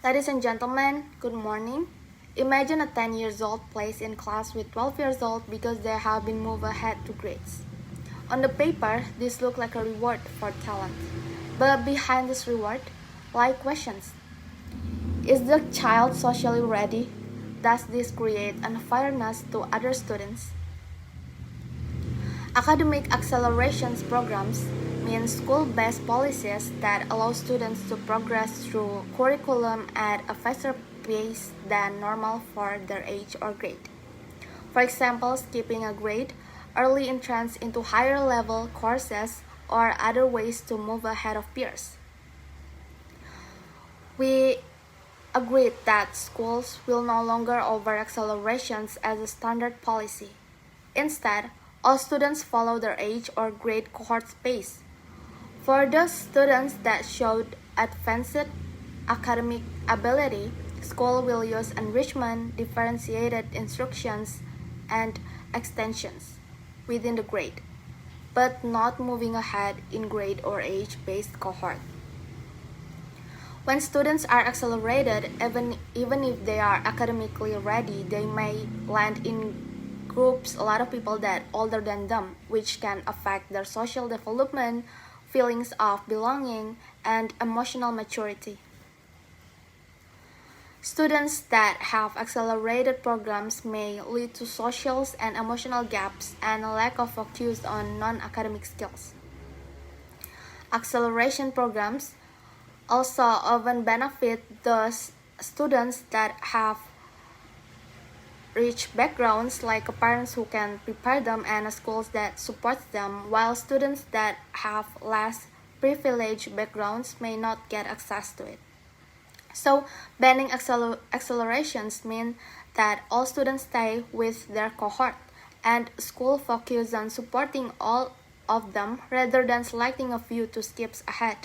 Ladies and gentlemen, good morning. Imagine a 10 years old placed in class with 12 years old because they have been moved ahead to grades. On the paper, this looks like a reward for talent. But behind this reward lie questions. Is the child socially ready? Does this create unfairness to other students? Academic accelerations programs mean school-based policies that allow students to progress through curriculum at a faster pace than normal for their age or grade. For example, skipping a grade, early entrance into higher level courses, or other ways to move ahead of peers. We agreed that schools will no longer offer accelerations as a standard policy. Instead, all students follow their age or grade cohort pace. For those students that showed advanced academic ability, school will use enrichment, differentiated instructions, and extensions within the grade, but not moving ahead in grade or age-based cohort. When students are accelerated, even if they are academically ready, they may land in groups a lot of people that older than them, which can affect their social development, feelings of belonging, and emotional maturity. Students that have accelerated programs may lead to social and emotional gaps and a lack of focus on non-academic skills. Acceleration programs also often benefit those students that have rich backgrounds, like parents who can prepare them and schools that support them, while students that have less privileged backgrounds may not get access to it. So, banning accelerations mean that all students stay with their cohort, and school focus on supporting all of them rather than selecting a few to skip ahead.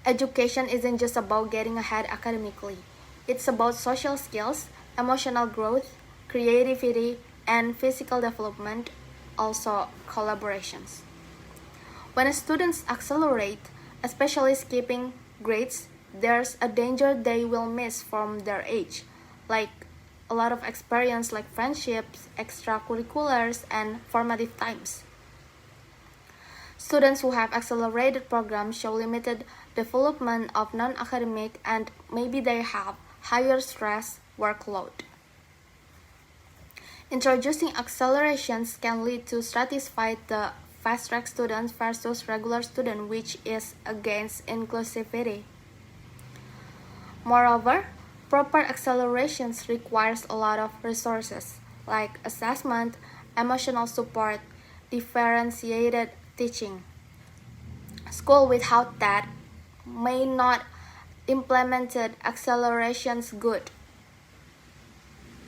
Education isn't just about getting ahead academically. It's about social skills, emotional growth, creativity, and physical development, also collaborations. When students accelerate, especially skipping grades, there's a danger they will miss from their age, like a lot of experience like friendships, extracurriculars, and formative times. Students who have accelerated programs show limited development of non-academic, and maybe they have higher stress workload. Introducing accelerations can lead to stratify the fast-track students versus regular students, which is against inclusivity. Moreover, proper accelerations requires a lot of resources like assessment, emotional support, differentiated teaching. School without that may not implemented accelerations good.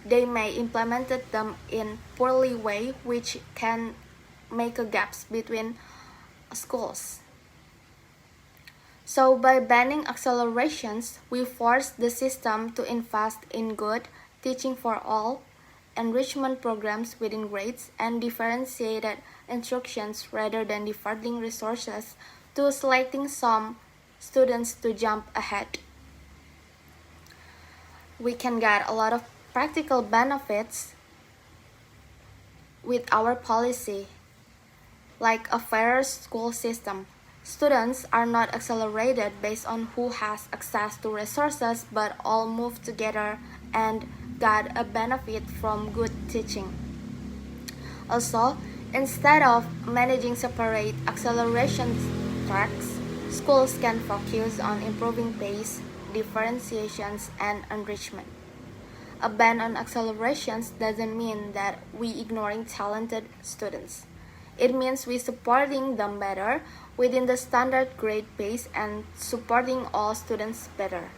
They may implemented them in poorly way, which can make a gaps between schools. So by banning accelerations, we force the system to invest in good teaching for all, enrichment programs within grades, and differentiated instructions rather than diverting resources to selecting some students to jump ahead. We can get a lot of practical benefits with our policy, like a fairer school system. Students are not accelerated based on who has access to resources, but all move together and got a benefit from good teaching. Also, instead of managing separate acceleration tracks, schools can focus on improving pace, differentiations, and enrichment. A ban on accelerations doesn't mean that we ignoring talented students. It means we supporting them better within the standard grade pace and supporting all students better.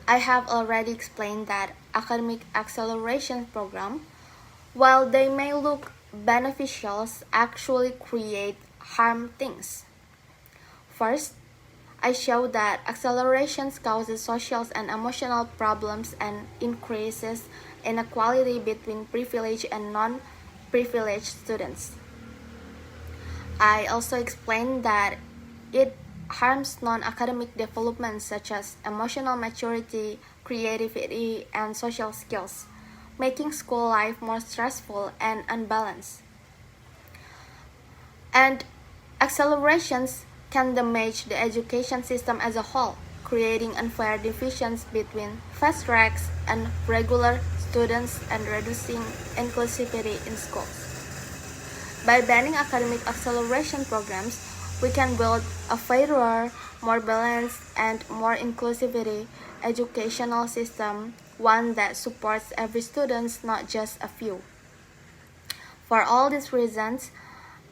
I have already explained that academic acceleration program, while they may look beneficial, actually create harm things. First, I show that accelerations causes social and emotional problems and increases inequality between privileged and non-privileged students. I also explained that it harms non-academic development such as emotional maturity, creativity, and social skills, making school life more stressful and unbalanced. And accelerations can damage the education system as a whole, creating unfair divisions between fast tracks and regular students and reducing inclusivity in schools. By banning academic acceleration programs, we can build a fairer, more balanced, and more inclusivity educational system, one that supports every student, not just a few. For all these reasons,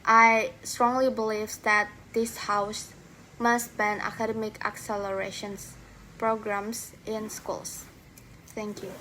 I strongly believe that this House must ban academic accelerations programs in schools. Thank you.